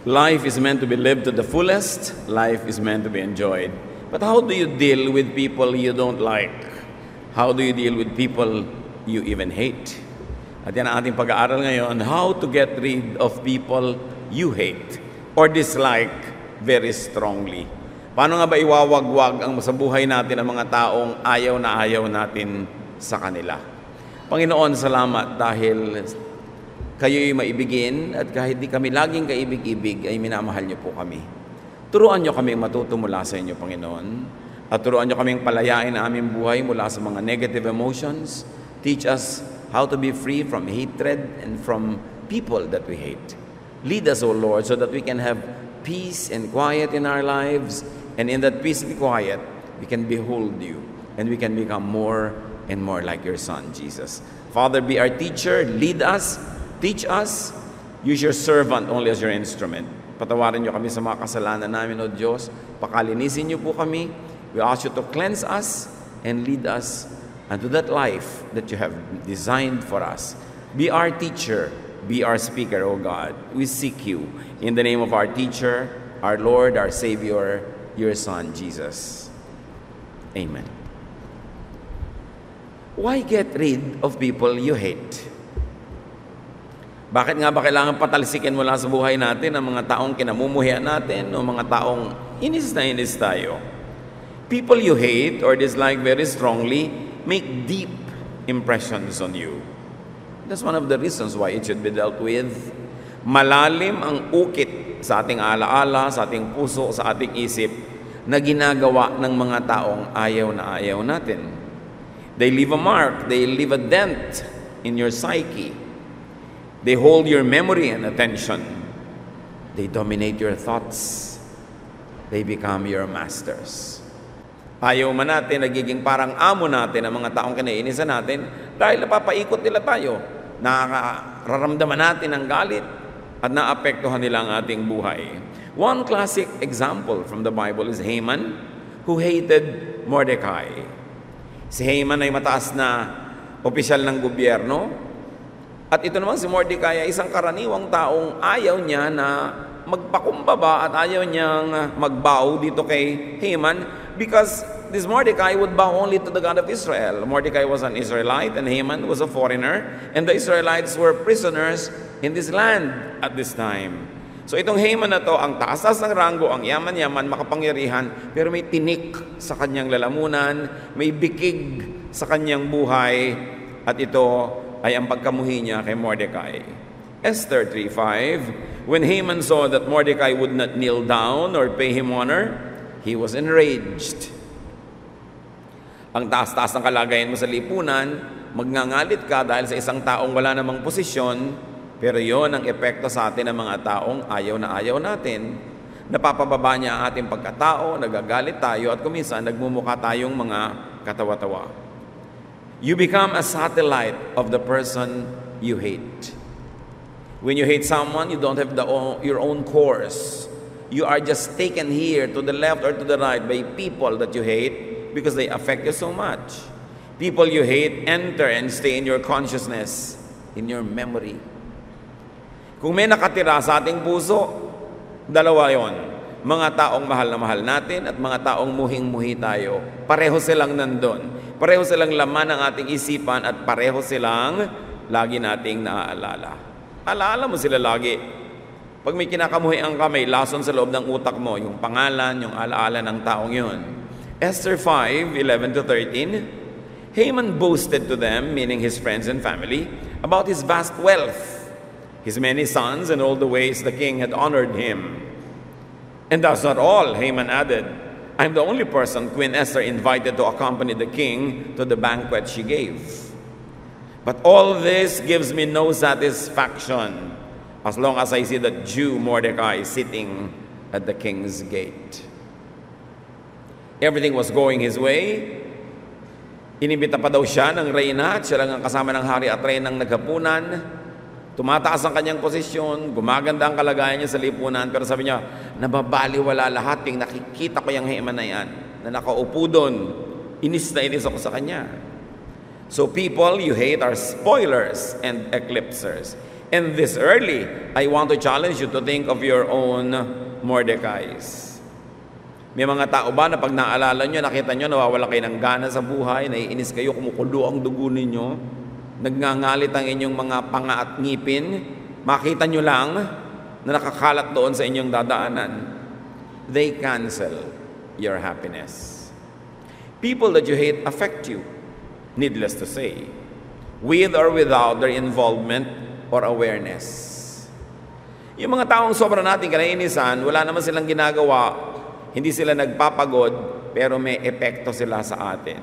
Life is meant to be lived to the fullest. Life is meant to be enjoyed. But how do you deal with people you don't like? How do you deal with people you even hate? At yan ang ating pag-aaral ngayon, how to get rid of people you hate or dislike very strongly. Paano nga ba iwawagwag ang sa buhay natin ang mga taong ayaw na ayaw natin sa kanila? Panginoon, salamat dahil kayo'y maibigin at kahit di kami laging kaibig-ibig ay minamahal niyo po kami. Turuan niyo kaming matuto mula sa inyo, Panginoon. At turuan niyo kaming palayain ang aming buhay mula sa mga negative emotions. Teach us how to be free from hatred and from people that we hate. Lead us, O Lord, so that we can have peace and quiet in our lives. And in that peace and quiet, we can behold you. And we can become more and more like your Son, Jesus. Father, be our teacher. Lead us. Teach us. Use your servant only as your instrument. Patawarin niyo kami sa mga kasalanan namin, O Diyos. Pakalinisin niyo po kami. We ask you to cleanse us and lead us unto that life that you have designed for us. Be our teacher. Be our speaker, O God. We seek you in the name of our teacher, our Lord, our Savior, your Son, Jesus. Amen. Why get rid of people you hate? Bakit nga ba kailangan patalsikin mula sa buhay natin ang mga taong kinamumuhian natin o mga taong inis na inis tayo? People you hate or dislike very strongly make deep impressions on you. That's one of the reasons why it should be dealt with. Malalim ang ukit sa ating alaala, sa ating puso, sa ating isip na ginagawa ng mga taong ayaw na ayaw natin. They leave a mark, they leave a dent in your psyche. They hold your memory and attention. They dominate your thoughts. They become your masters. Ayaw man natin, nagiging parang amo natin ang mga taong kinaiinisan natin dahil napapaikot nila tayo. Nakararamdaman natin ang galit at naapektuhan nila ang ating buhay. One classic example from the Bible is Haman, who hated Mordecai. Si Haman ay mataas na opisyal ng gobyerno. At ito naman si Mordecai ay isang karaniwang taong ayaw niya na magpakumbaba at ayaw niyang magbow dito kay Haman because this Mordecai would bow only to the God of Israel. Mordecai was an Israelite and Haman was a foreigner, and the Israelites were prisoners in this land at this time. So itong Haman na to, ang taas-taas ng ranggo, ang yaman-yaman, makapangyarihan, pero may tinik sa kanyang lalamunan, may bikig sa kanyang buhay, at ito ay ang pagkamuhi niya kay Mordecai. Esther 3:5, when Haman saw that Mordecai would not kneel down or pay him honor, he was enraged. Ang taas-taas ng kalagayan mo sa lipunan, magngangalit ka dahil sa isang taong wala namang posisyon, pero yon ang epekto sa atin ng mga taong ayaw na ayaw natin. Napapababa niya ang ating pagkatao, nagagalit tayo, at kuminsan nagmumukha tayong mga katawa-tawa. You become a satellite of the person you hate. When you hate someone, you don't have your own course. You are just taken here to the left or to the right by people that you hate because they affect you so much. People you hate enter and stay in your consciousness, in your memory. Kung may nakatira sa ating puso, dalawa yon. Mga taong mahal na mahal natin at mga taong muhing-muhi tayo. Pareho silang nandun. Pareho silang laman ng ating isipan at pareho silang lagi nating naaalala. Alaala mo sila lagi. Pag may kinakamuhian ka, may lason sa loob ng utak mo, yung pangalan, yung alaala ng taong yun. Esther 5:11-13, Haman boasted to them, meaning his friends and family, about his vast wealth, his many sons, and all the ways the king had honored him. And that's not all, Haman added. I'm the only person Queen Esther invited to accompany the king to the banquet she gave. But all this gives me no satisfaction as long as I see the Jew Mordecai sitting at the king's gate. Everything was going his way. Inimbita pa daw siya ng reyna at siya lang ang kasama ng hari at reynang naghapunan. Tumataas ang kanyang posisyon, gumaganda ang kalagayan niya sa lipunan, pero sabi niya, nababaliwala lahat yung nakikita ko yung Haman na yan, na nakaupo doon, inis na inis ako sa kanya. So people you hate are spoilers and eclipsers. And this early, I want to challenge you to think of your own Mordecais. May mga tao ba na pag naalala nyo, nakita nyo, nawawala kayo ng gana sa buhay, naiinis kayo, kumukulo ang dugo ninyo, nagngangalit ang inyong mga panga at ngipin, makita nyo lang na nakakalat doon sa inyong dadaanan. They cancel your happiness. People that you hate affect you, needless to say, with or without their involvement or awareness. Yung mga taong sobra natin kinainisan, wala naman silang ginagawa, hindi sila nagpapagod, pero may epekto sila sa atin.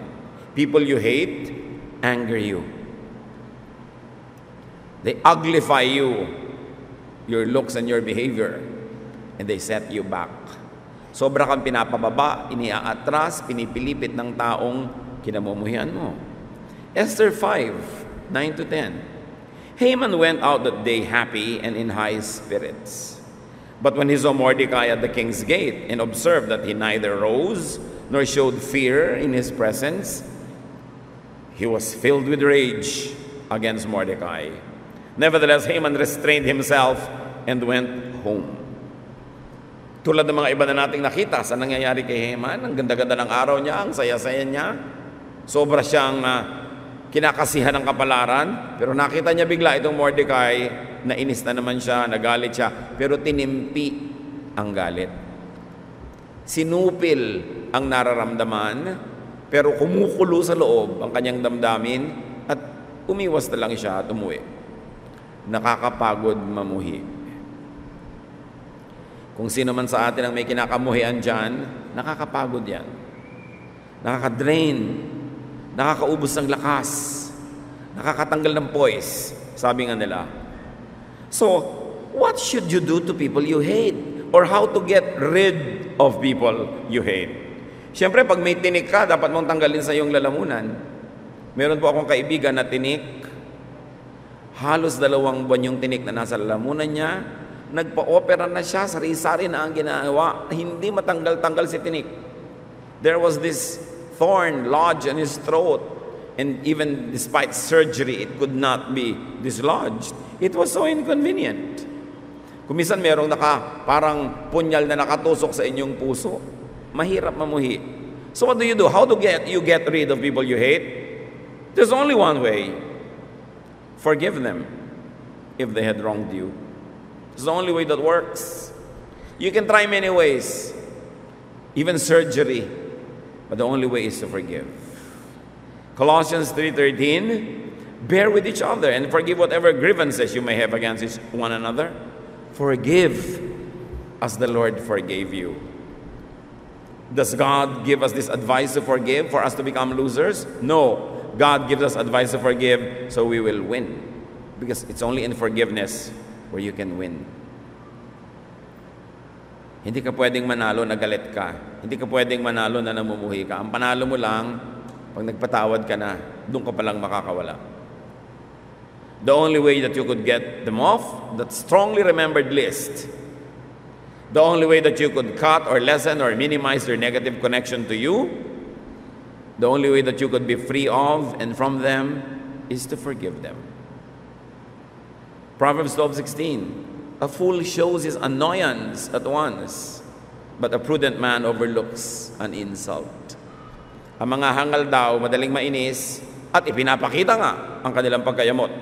People you hate, anger you. They uglify you, your looks and your behavior, and they set you back. Sobra kang pinapababa, iniaatras, pinipilipit ng taong kinamumuhian mo. Esther 5:9-10. Haman went out that day happy and in high spirits. But when he saw Mordecai at the king's gate and observed that he neither rose nor showed fear in his presence, he was filled with rage against Mordecai. Nevertheless, Haman restrained himself and went home. Tulad ng mga iba na nating nakita sa nangyayari kay Haman, ang ganda-ganda ng araw niya, ang saya-saya niya, sobra siyang kinakasihan ng kapalaran, pero nakita niya bigla itong Mordecai, nainis na naman siya, nagalit siya, pero tinimpi ang galit. Sinupil ang nararamdaman, pero kumukulo sa loob ang kanyang damdamin at umiwas na lang siya at umuwi. Nakakapagod mamuhi. Kung sino man sa atin ang may kinakamuhian dyan, nakakapagod yan. Nakakadrain. Nakakaubos ng lakas, nakakatanggal ng poise, sabi nga nila. So, what should you do to people you hate? Or how to get rid of people you hate? Siyempre, pag may tinik ka, dapat mong tanggalin sa iyong lalamunan. Meron po akong kaibigan na tinik, halos 2 buwan yung tinik na nasa lalamunan niya, nagpa-opera na siya, sari-sari na ang ginagawa, hindi matanggal-tanggal si tinik. There was this thorn lodged in his throat, and even despite surgery, it could not be dislodged. It was so inconvenient. Kumisan merong parang punyal na nakatusok sa inyong puso, mahirap mamuhi. So what do? How do you get rid of people you hate? There's only one way. Forgive them if they had wronged you. It's the only way that works. You can try many ways, even surgery. But the only way is to forgive. Colossians 3:13, bear with each other and forgive whatever grievances you may have against one another. Forgive as the Lord forgave you. Does God give us this advice to forgive for us to become losers? No. God gives us advice to forgive so we will win. Because it's only in forgiveness where you can win. Hindi ka pwedeng manalo na galit ka. Hindi ka pwedeng manalo na namumuhi ka. Ang panalo mo lang, pag nagpatawad ka na, doon ka palang makakawala. The only way that you could get them off, that strongly remembered list, the only way that you could cut or lessen or minimize their negative connection to you, the only way that you could be free of and from them is to forgive them. Proverbs 12:16, a fool shows his annoyance at once, but a prudent man overlooks an insult. Ang mga hangal daw, madaling mainis, at ipinapakita nga ang kanilang pagkayamot.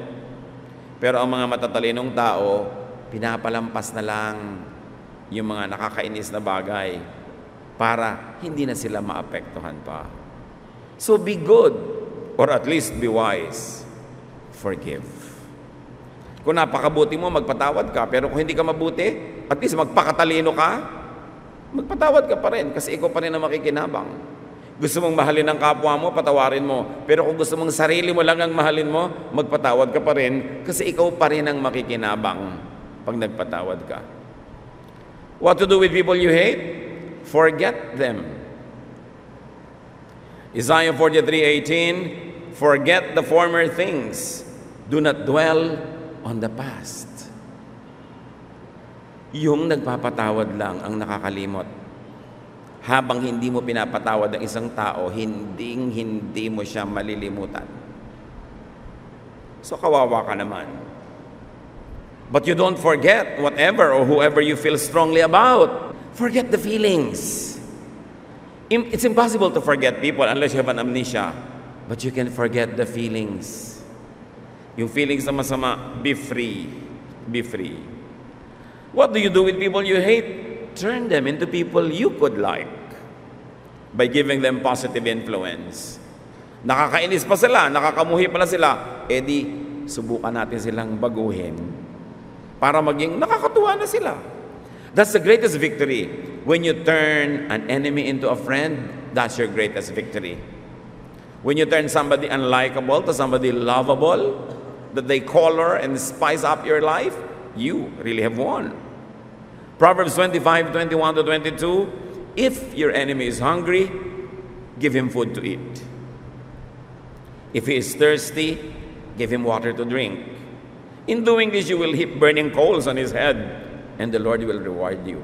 Pero ang mga matatalinong tao, pinapalampas na lang yung mga nakakainis na bagay para hindi na sila maapektuhan pa. So be good, or at least be wise. Forgive. Kung napakabuti mo, magpatawad ka. Pero kung hindi ka mabuti, at least magpakatalino ka, magpatawad ka pa rin kasi ikaw pa rin ang makikinabang. Gusto mong mahalin ang kapwa mo, patawarin mo. Pero kung gusto mong sarili mo lang ang mahalin mo, magpatawad ka pa rin kasi ikaw pa rin ang makikinabang pag nagpatawad ka. What to do with people you hate? Forget them. Isaiah 43:18, forget the former things. Do not dwell on the past. Yung nagpapatawad lang ang nakakalimot. Habang hindi mo pinapatawad ang isang tao, hindi mo siya malilimutan. So kawawa ka naman. But you don't forget whatever or whoever you feel strongly about. Forget the feelings. It's impossible to forget people unless you have an amnesia. But you can forget the feelings. Yung feelings na masama, be free. Be free. What do you do with people you hate? Turn them into people you could like by giving them positive influence. Nakakainis pa sila, nakakamuhi pala sila, di subukan natin silang baguhin para maging nakakatuwa na sila. That's the greatest victory. When you turn an enemy into a friend, that's your greatest victory. When you turn somebody unlikable to somebody lovable, that they color and spice up your life, you really have won. Proverbs 25:21-22, if your enemy is hungry, give him food to eat. If he is thirsty, give him water to drink. In doing this, you will heap burning coals on his head, and the Lord will reward you.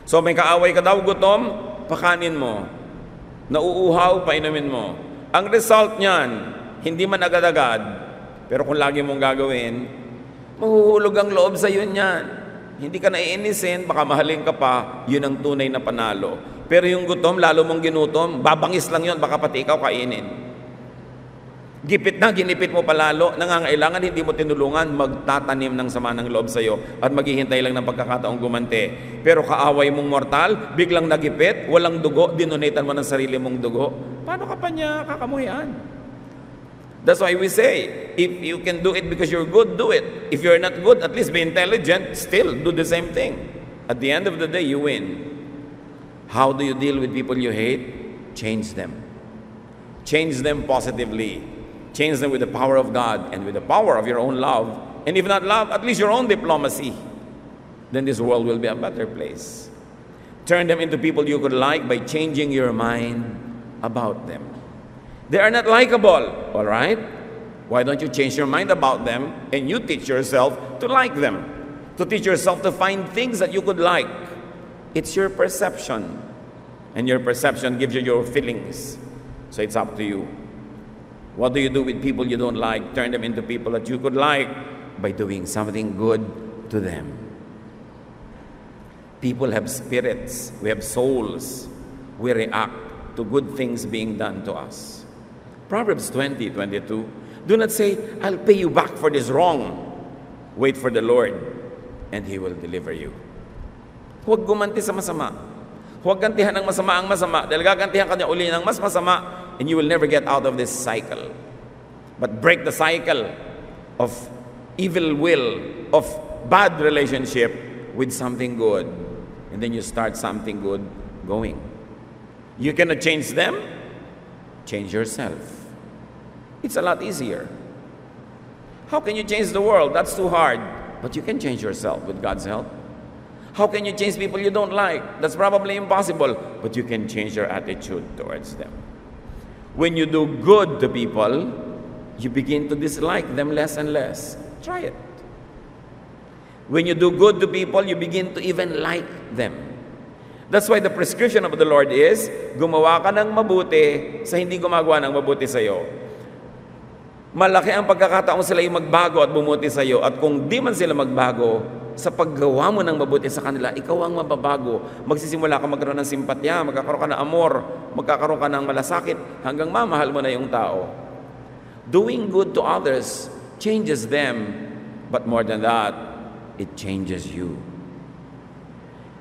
So may kaaway ka daw, gutom, pakanin mo. Nauuhaw, painumin mo. Ang result niyan, hindi man agad-agad, pero kung lagi mong gagawin, mahuhulog ang loob sa iyo niyan. Hindi ka naiinisin, baka mahalin ka pa, yun ang tunay na panalo. Pero yung gutom, lalo mong ginutom, babangis lang yun, baka pati ikaw kainin. Gipit na, ginipit mo palalo, nangangailangan, hindi mo tinulungan, magtatanim ng sama ng loob sa iyo at maghihintay lang ng pagkakataong gumante. Pero kaaway mong mortal, biglang nagipit, walang dugo, dinonatan mo ng sarili mong dugo. Paano ka pa niya kakamuhian? That's why we say, if you can do it because you're good, do it. If you're not good, at least be intelligent, still do the same thing. At the end of the day, you win. How do you deal with people you hate? Change them. Change them positively. Change them with the power of God and with the power of your own love. And if not love, at least your own diplomacy. Then this world will be a better place. Turn them into people you could like by changing your mind about them. They are not likable, all right? Why don't you change your mind about them and you teach yourself to like them? To teach yourself to find things that you could like. It's your perception. And your perception gives you your feelings. So it's up to you. What do you do with people you don't like? Turn them into people that you could like by doing something good to them. People have spirits. We have souls. We react to good things being done to us. Proverbs 20:22. Do not say, I'll pay you back for this wrong. Wait for the Lord, and He will deliver you. Huwag gumanti sa masama. Huwag gantihan ng masama ang masama. Dahil gagantihan ka niya uli ng mas masama, and you will never get out of this cycle. But break the cycle of evil will, of bad relationship with something good. And then you start something good going. You cannot change them. Change yourself. It's a lot easier. How can you change the world? That's too hard. But you can change yourself with God's help. How can you change people you don't like? That's probably impossible. But you can change your attitude towards them. When you do good to people, you begin to dislike them less and less. Try it. When you do good to people, you begin to even like them. That's why the prescription of the Lord is, gumawa ka ng mabuti sa hindi gumagawa ng mabuti sa iyo. Malaki ang pagkakataon sila yung magbago at bumuti sa iyo. At kung di man sila magbago, sa paggawa mo ng mabuti sa kanila, ikaw ang mababago. Magsisimula ka magkaroon ng simpatya, magkakaroon ka ng amor, magkakaroon ka ng malasakit, hanggang mamahal mo na yung tao. Doing good to others changes them, but more than that, it changes you.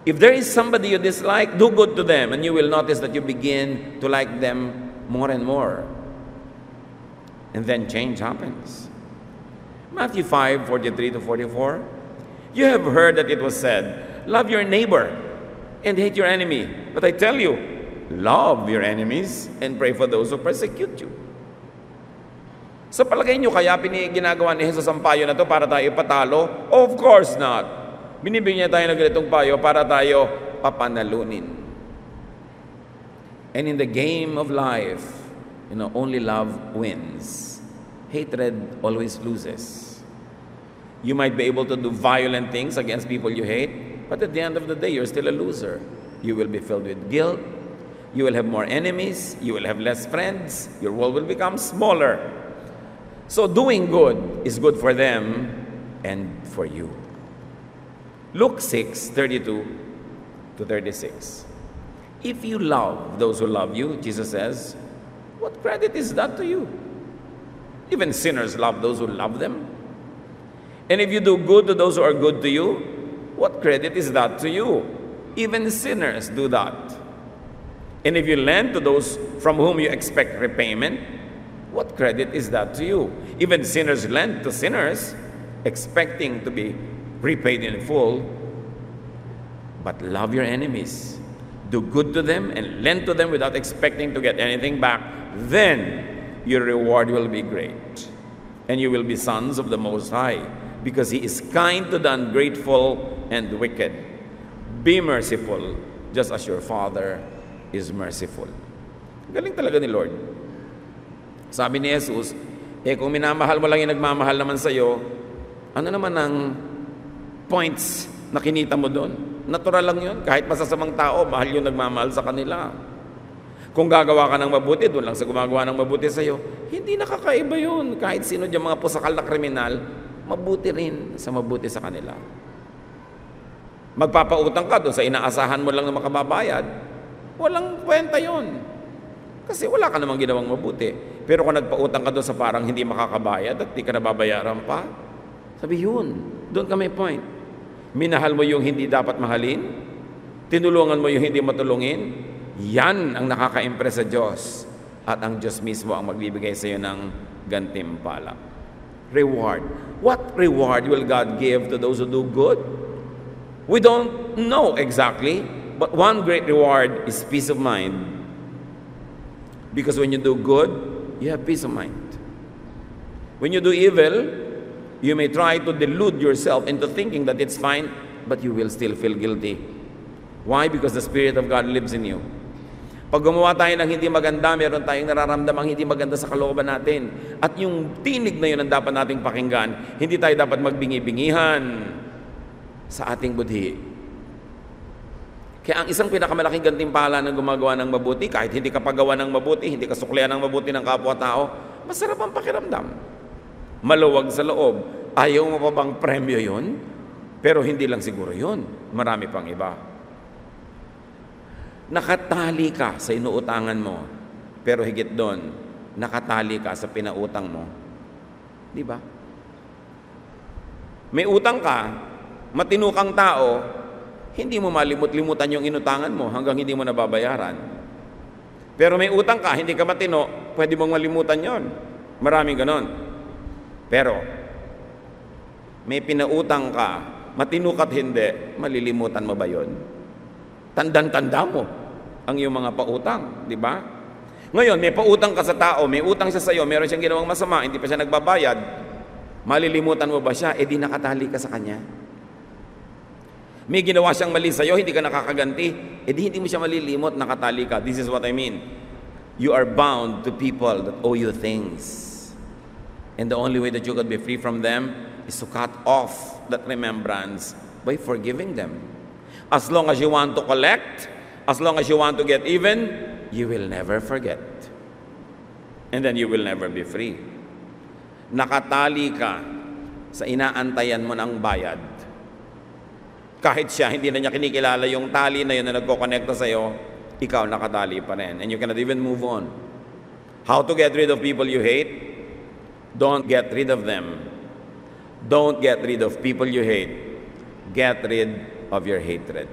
If there is somebody you dislike, do good to them, and you will notice that you begin to like them more and more. And then change happens. Matthew 5:43-44. You have heard that it was said, love your neighbor and hate your enemy. But I tell you, love your enemies and pray for those who persecute you. Sa palagay nyo, kaya ginagawa ni Jesus ang payo na to para tayo ipatalo? Of course not. Binibigyan niya tayo ng ganitong payo para tayo papanalunin. And in the game of life, only love wins. Hatred always loses. You might be able to do violent things against people you hate, but at the end of the day, you're still a loser. You will be filled with guilt. You will have more enemies. You will have less friends. Your world will become smaller. So doing good is good for them, and for you. Luke 6:32-36. If you love those who love you, Jesus says, what credit is that to you? Even sinners love those who love them. And if you do good to those who are good to you, what credit is that to you? Even sinners do that. And if you lend to those from whom you expect repayment, what credit is that to you? Even sinners lend to sinners, expecting to be repaid in full. But love your enemies. Do good to them and lend to them without expecting to get anything back. Then your reward will be great. And you will be sons of the Most High, because He is kind to the ungrateful and wicked. Be merciful, just as your Father is merciful. Galing talaga ni Lord. Sabi ni Jesus, kung minamahal mo lang yung nagmamahal naman sa'yo, ano naman ang points na kinita mo doon? Natural lang yun. Kahit masasamang tao, mahal yung nagmamahal sa kanila. Kung gagawa ka ng mabuti, doon lang sa gumagawa ng mabuti sa'yo, hindi nakakaiba yun. Kahit sino dyan mga pusakal na kriminal, mabuti rin sa mabuti sa kanila. Magpapautang ka doon sa inaasahan mo lang na makababayad, walang kwenta yun. Kasi wala ka namang ginawang mabuti. Pero kung nagpautang ka doon sa parang hindi makakabayad at di ka nababayaran pa, sabi yun, doon ka may point. Minahal mo yung hindi dapat mahalin, tinulungan mo yung hindi matulungin, yan ang nakaka-impress sa Diyos. At ang Diyos mismo ang magbibigay sa iyo ng gantimpala. Reward. What reward will God give to those who do good? We don't know exactly, but one great reward is peace of mind. Because when you do good, you have peace of mind. When you do evil, you may try to delude yourself into thinking that it's fine, but you will still feel guilty. Why? Because the Spirit of God lives in you. Pag gumawa tayo ng hindi maganda, meron tayong nararamdamang hindi maganda sa kalooban natin. At yung tinig na yun ang dapat nating pakinggan. Hindi tayo dapat magbingi-bingihan sa ating budhi. Kaya ang isang pinakamalaking gantimpala ng gumagawa ng mabuti, kahit hindi ka pagawa ng mabuti, hindi ka suklian ng mabuti ng kapwa-tao, masarap ang pakiramdam. Maluwag sa loob. Ayaw mo pa bang premyo yun? Pero hindi lang siguro yun. Marami pang iba. Nakatali ka sa inuutangan mo, pero higit doon, nakatali ka sa pinautang mo. Di ba? May utang ka, matino kang tao, hindi mo malimut-limutan yung inutangan mo hanggang hindi mo nababayaran. Pero may utang ka, hindi ka matino, pwede mong malimutan yon. Maraming ganon. Pero, may pinautang ka, matino ka't hindi, malilimutan mo ba yon? Tandang-tanda mo ang iyong mga pautang, di ba? Ngayon, may pautang ka sa tao, may utang siya sa iyo, meron siyang ginawang masama, hindi pa siya nagbabayad, malilimutan mo ba siya? Eh di nakatali ka sa kanya. May ginawa siyang mali sa iyo, hindi ka nakakaganti, eh di hindi mo siya malilimot, nakatali ka. This is what I mean. You are bound to people that owe you things. And the only way that you could be free from them is to cut off that remembrance by forgiving them. As long as you want to collect, as long as you want to get even, you will never forget. And then you will never be free. Nakatali ka sa inaantayan mo ng bayad. Kahit siya, hindi na niya kinikilala yung tali na yun na nagkokonekta sa'yo, ikaw nakatali pa rin. And you cannot even move on. How to get rid of people you hate? Don't get rid of them. Don't get rid of people you hate. Get rid of your hatred.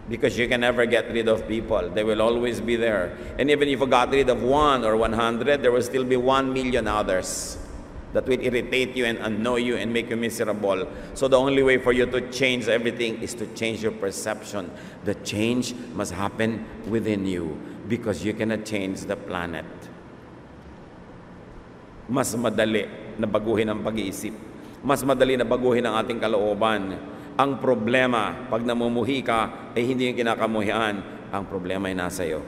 Because you can never get rid of people. They will always be there. And even if you got rid of 1 or 100, there will still be 1 million others that will irritate you and annoy you and make you miserable. So the only way for you to change everything is to change your perception. The change must happen within you because you cannot change the planet. Mas madali na baguhin ang pag-iisip. Mas madali na baguhin ang ating kalooban. Ang problema, pag namumuhi ka, ay hindi yung kinakamuhian. Ang problema ay nasa iyo.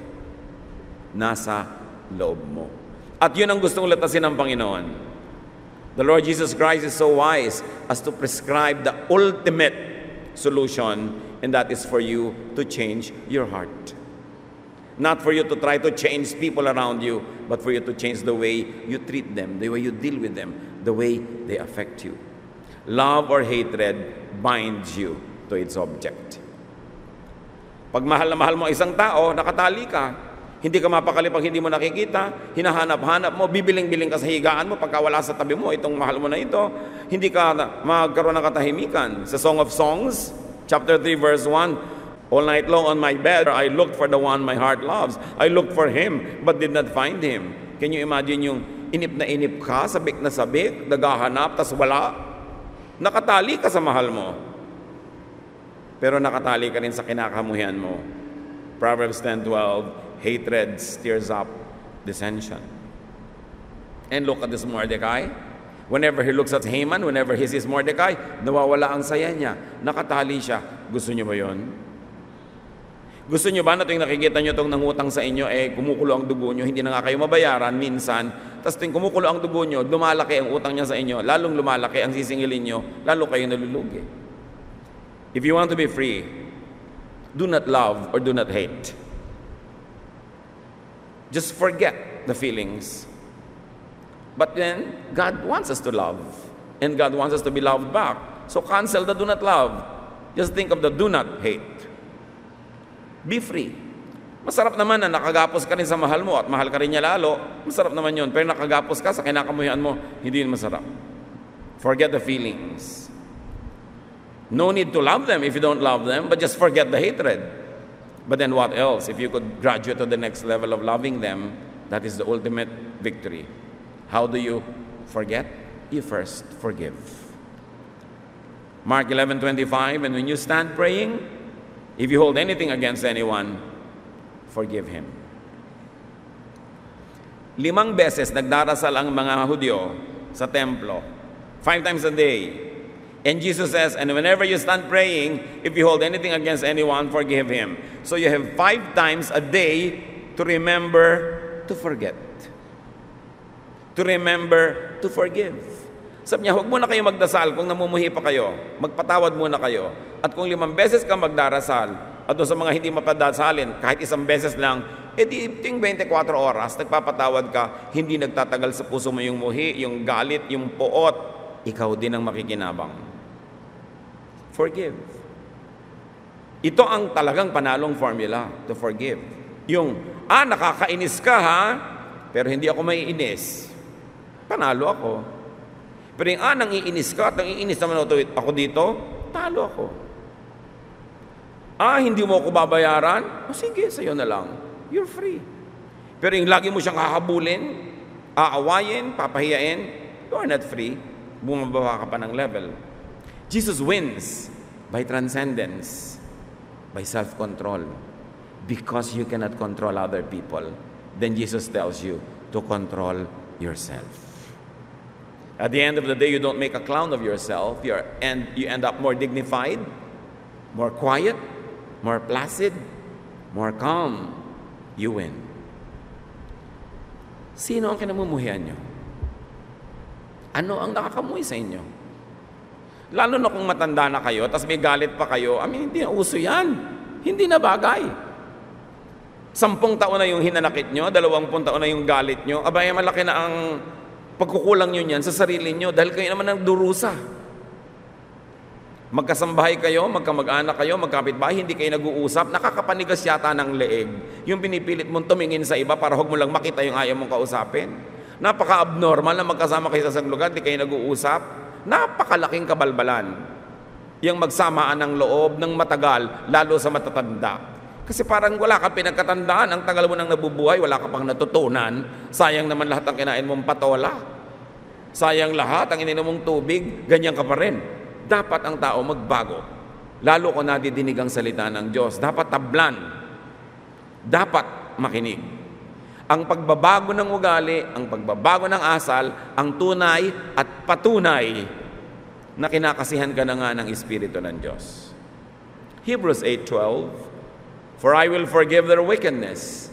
Nasa loob mo. At yun ang gustong latasin ng Panginoon. The Lord Jesus Christ is so wise as to prescribe the ultimate solution, and that is for you to change your heart. Not for you to try to change people around you, but for you to change the way you treat them, the way you deal with them, the way they affect you. Love or hatred binds you to its object. Pag mahal na mahal mo isang tao, nakatali ka. Hindi ka mapakali pag hindi mo nakikita, hinahanap-hanap mo, bibiling-biling ka sa higaan mo pagka wala sa tabi mo, itong mahal mo na ito, hindi ka magkaroon ng katahimikan. Sa Song of Songs, chapter 3, verse 1, all night long on my bed, I looked for the one my heart loves. I looked for him, but did not find him. Can you imagine yung inip na inip ka, sabik na sabik, naghahanap, tas wala? Nakatali ka sa mahal mo. Pero nakatali ka rin sa kinakamuhian mo. Proverbs 10:12, hatred stirs up dissension. And look at this Mordecai. Whenever he looks at Haman, whenever he sees Mordecai, nawawala ang saya niya. Nakatali siya. Gusto niyo ba yun? Gusto nyo ba na tuwing nakikita nyo itong nangutang sa inyo, kumukulo ang dugo nyo, hindi na nga kayo mabayaran minsan, tapos tuwing kumukulo ang dugo nyo, lumalaki ang utang niya sa inyo, lalong lumalaki ang sisingilin nyo, lalo kayo nalulugi. If you want to be free, do not love or do not hate. Just forget the feelings. But then, God wants us to love, and God wants us to be loved back. So cancel the do not love. Just think of the do not hate. Be free. Masarap naman na nakagapos ka rin sa mahal mo at mahal ka rin niya lalo. Masarap naman yun. Pero nakagapos ka sa kinakamuhian mo, hindi yun masarap. Forget the feelings. No need to love them if you don't love them, but just forget the hatred. But then what else? If you could graduate to the next level of loving them, that is the ultimate victory. How do you forget? You first forgive. Mark 11:25, and when you stand praying, if you hold anything against anyone, forgive him. 5 beses nagdarasal ang mga Hudyo sa templo. 5 times a day. And Jesus says, and whenever you stand praying, if you hold anything against anyone, forgive him. So you have 5 times a day to remember to forget. To remember to forgive. Sabi niya, huwag muna kayo magdasal kung namumuhi pa kayo. Magpatawad muna kayo. At kung 5 beses ka magdarasal, at doon sa mga hindi mapadasalin, kahit 1 beses lang, di yung 24 oras, nagpapatawad ka, hindi nagtatagal sa puso mo yung muhi, yung galit, yung poot, ikaw din ang makikinabang. Forgive. Ito ang talagang panalong formula, to forgive. Yung, nakakainis ka ha, pero hindi ako maiinis. Panalo ako. Pero yung nangiinis ka at nangiinis naman ako dito, talo ako. Hindi mo ako babayaran? O sige, sa'yo na lang. You're free. Pero yung lagi mo siyang hahabulin, aawayin, papahiyain, you are not free. Bumababa ka pa ng level. Jesus wins by transcendence, by self-control. Because you cannot control other people, then Jesus tells you to control yourself. At the end of the day, you don't make a clown of yourself, and you end up more dignified, more quiet, more placid, more calm. You win. Sino ang kinamumuhian nyo? Ano ang nakakamuhi sa inyo? Lalo na kung matanda na kayo, tapos may galit pa kayo, hindi na uso yan. Hindi na bagay. 10 taon na yung hinanakit nyo, 20 taon na yung galit nyo, malaki na ang pagkukulang nyo niyan sa sarili nyo dahil kayo naman nagdurusa. Magkasambahay kayo, magkamag-anak kayo, magkapitbahay, hindi kayo nag-uusap, nakakapanigas yata ng leeg. Yung pinipilit mong tumingin sa iba para huwag mo lang makita yung ayaw mong kausapin. Napaka-abnormal na magkasama kayo sa isang lugar, hindi kayo nag-uusap. Napakalaking kabalbalan. Yung magsamaan ng loob ng matagal, lalo sa matatanda. Kasi parang wala ka pinagkatandaan, ang tagal mo nang nabubuhay, wala ka pang natutunan. Sayang naman lahat ang kinain mong patola. Sayang lahat ang ininom mong tubig, ganyan ka pa rin. Dapat ang tao magbago. Lalo ko nadidinig ang salita ng Diyos. Dapat tablan. Dapat makinig. Ang pagbabago ng ugali, ang pagbabago ng asal, ang tunay at patunay na kinakasihan ka na nga ng Espiritu ng Diyos. Hebrews 8:12, for I will forgive their wickedness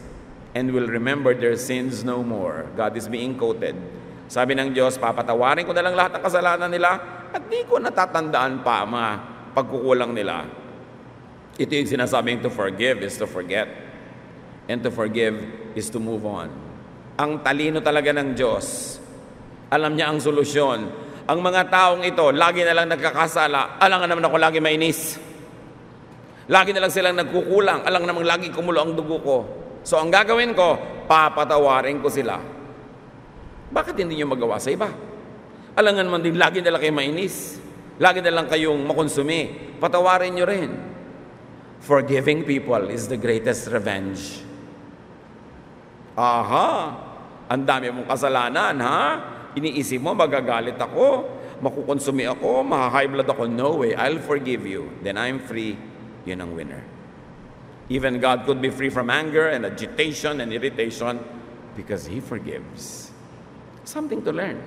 and will remember their sins no more. God is being quoted. Sabi ng Diyos, papatawarin ko na lang lahat ng kasalanan nila at di ko natatandaan pa mga pagkukulang nila. Ito yung sinasabing to forgive is to forget. And to forgive is to move on. Ang talino talaga ng Diyos. Alam niya ang solusyon. Ang mga taong ito, lagi na lang nagkakasala. Alam nga naman ako lagi mainis. Lagi na lang silang nagkukulang. Alam namang lagi kumulo ang dugo ko. So ang gagawin ko, papatawarin ko sila. Bakit hindi nyo magawa sa iba? Alam nga naman din, lagi na lang kayo mainis. Lagi na lang kayong makonsumi. Patawarin nyo rin. Forgiving people is the greatest revenge. Aha! Ang dami mong kasalanan, ha? Iniisip mo, magagalit ako, makukonsumi ako, maha-high blood ako. No way, I'll forgive you. Then I'm free. Yun ang winner. Even God could be free from anger and agitation and irritation because He forgives. Something to learn.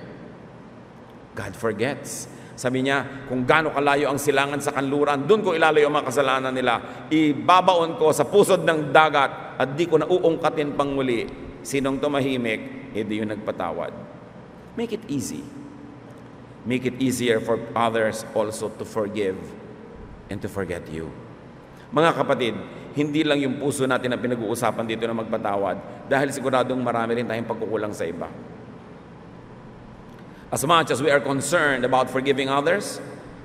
God forgets. Sabi niya, kung gaano kalayo ang silangan sa kanluran, doon ko ilalayo ang mga kasalanan nila. Ibabaon ko sa pusod ng dagat at di ko na uungkatin pang muli. Sinong tumahimik, hindi yung nagpatawad. Make it easy. Make it easier for others also to forgive and to forget you. Mga kapatid, hindi lang yung puso natin ang pinag-uusapan dito na magpatawad dahil siguradong marami rin tayong pagkukulang sa iba. As much as we are concerned about forgiving others,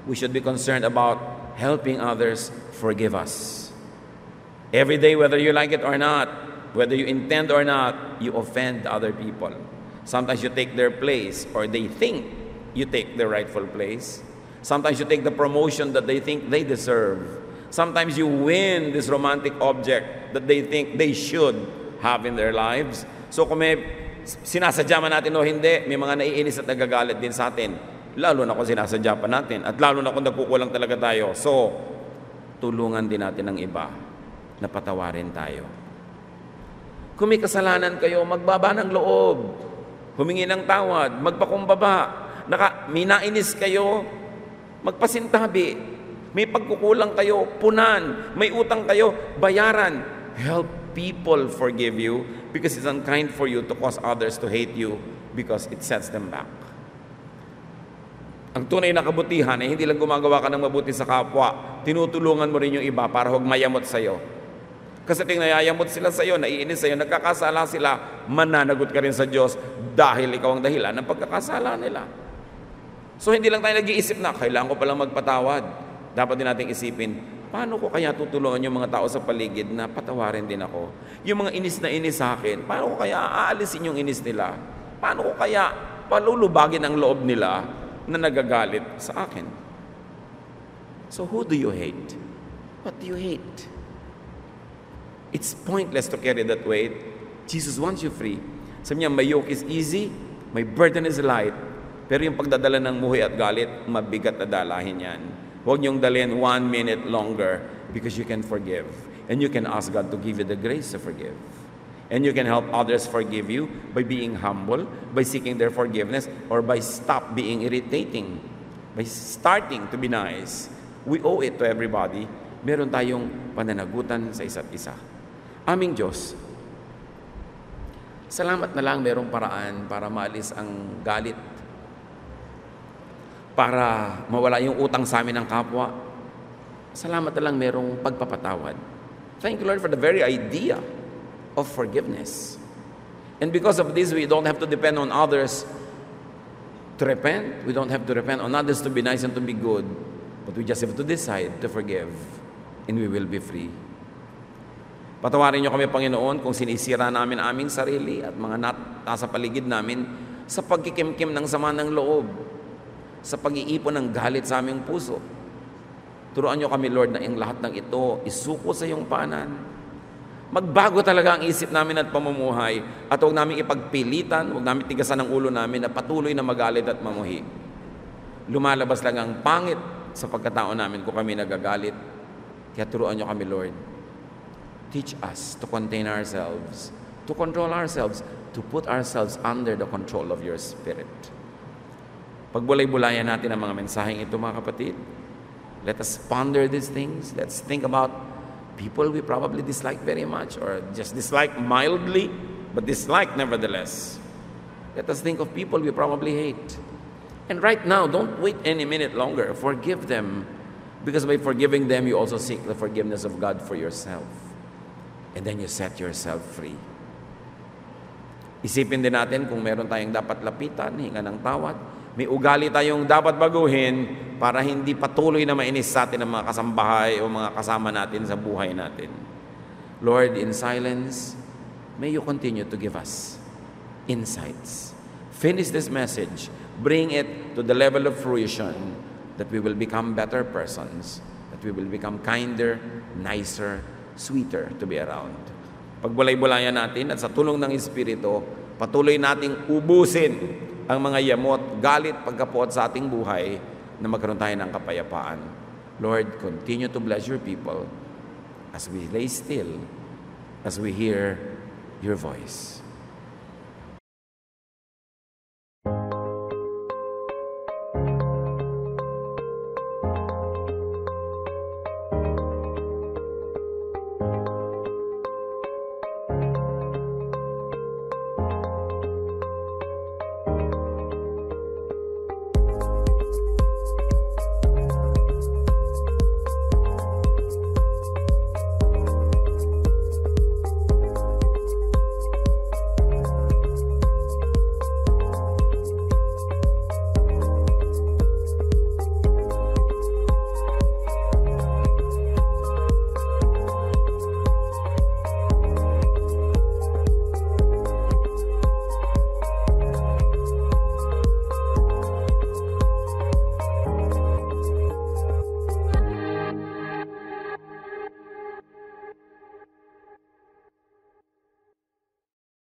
we should be concerned about helping others forgive us. Every day, whether you like it or not, whether you intend or not, you offend other people. Sometimes you take their place or they think you take their rightful place. Sometimes you take the promotion that they think they deserve. Sometimes you win this romantic object that they think they should have in their lives. So kung may sinasadya man natin o hindi, may mga naiinis at nagagalit din sa atin. Lalo na kung sinasadya pa natin at lalo na kung nagkukulang talaga tayo. So, tulungan din natin ang iba na patawarin tayo. Kung may kasalanan kayo, magbaba ng loob. Humingi ng tawad, magpakumbaba. May nainis kayo, magpasintabi. May pagkukulang kayo, punan. May utang kayo, bayaran. Help people forgive you because it's unkind for you to cause others to hate you because it sets them back. Ang tunay na kabutihan ay hindi lang gumagawa ka ng mabuti sa kapwa, tinutulungan mo rin yung iba para huwag mayamot sa'yo. Kasi nayayamot sila sa'yo, naiinis sa'yo, nagkakasala sila, mananagot ka rin sa Diyos dahil ikaw ang dahilan ng pagkakasala nila. So hindi lang tayo nag-iisip na, kailangan ko palang magpatawad. Dapat din nating isipin, paano ko kaya tutulungan yung mga tao sa paligid na patawarin din ako? Yung mga inis na inis sa akin, paano ko kaya aalisin yung inis nila? Paano ko kaya palulubagin ang loob nila na nagagalit sa akin? So who do you hate? What do you hate? It's pointless to carry that weight. Jesus wants you free. Sabi niya, my yoke is easy, my burden is light. Pero yung pagdadala ng muhi at galit, mabigat na dalahin yan. Huwag niyong dalhin 1 minute longer because you can forgive. And you can ask God to give you the grace to forgive. And you can help others forgive you by being humble, by seeking their forgiveness, or by stop being irritating, by starting to be nice. We owe it to everybody. Meron tayong pananagutan sa isa't isa. Aming Diyos, salamat na lang merong paraan para maalis ang galit, para mawala yung utang sa amin ng kapwa. Salamat na lang merong pagpapatawad. Thank you, Lord, for the very idea of forgiveness. And because of this, we don't have to depend on others to repent. We don't have to repent on others to be nice and to be good. But we just have to decide to forgive, and we will be free. Patawarin niyo kami, Panginoon, kung sinisira namin aming sarili at mga nasa paligid namin sa pagkikimkim ng sama ng loob, sa pag-iipon ng galit sa aming puso. Turuan niyo kami, Lord, na ang lahat ng ito isuko sa iyong paanan. Magbago talaga ang isip namin at pamumuhay at huwag namin ipagpilitan, huwag namin tigasan ang ulo namin na patuloy na magalit at mamuhi. Lumalabas lang ang pangit sa pagkatao namin kung kami nagagalit. Kaya turuan niyo kami, Lord. Teach us to contain ourselves, to control ourselves, to put ourselves under the control of your Spirit. Pagbulay-bulayan natin ang mga mensaheng ito, mga kapatid. Let us ponder these things. Let's think about people we probably dislike very much or just dislike mildly, but dislike nevertheless. Let us think of people we probably hate. And right now, don't wait any minute longer. Forgive them. Because by forgiving them, you also seek the forgiveness of God for yourself. And then you set yourself free. Isipin din natin kung meron tayong dapat lapitan, hinga ng tawad. May ugali tayong dapat baguhin para hindi patuloy na mainis sa atin ang mga kasambahay o mga kasama natin sa buhay natin. Lord, in silence, may you continue to give us insights. Finish this message. Bring it to the level of fruition that we will become better persons, that we will become kinder, nicer, sweeter to be around. Pagbulay-bulayan natin at sa tulong ng Espiritu, patuloy nating ubusin ang mga yamot, galit, pagkapot sa ating buhay na magkaroon tayo ng kapayapaan. Lord, continue to bless your people as we lay still, as we hear your voice.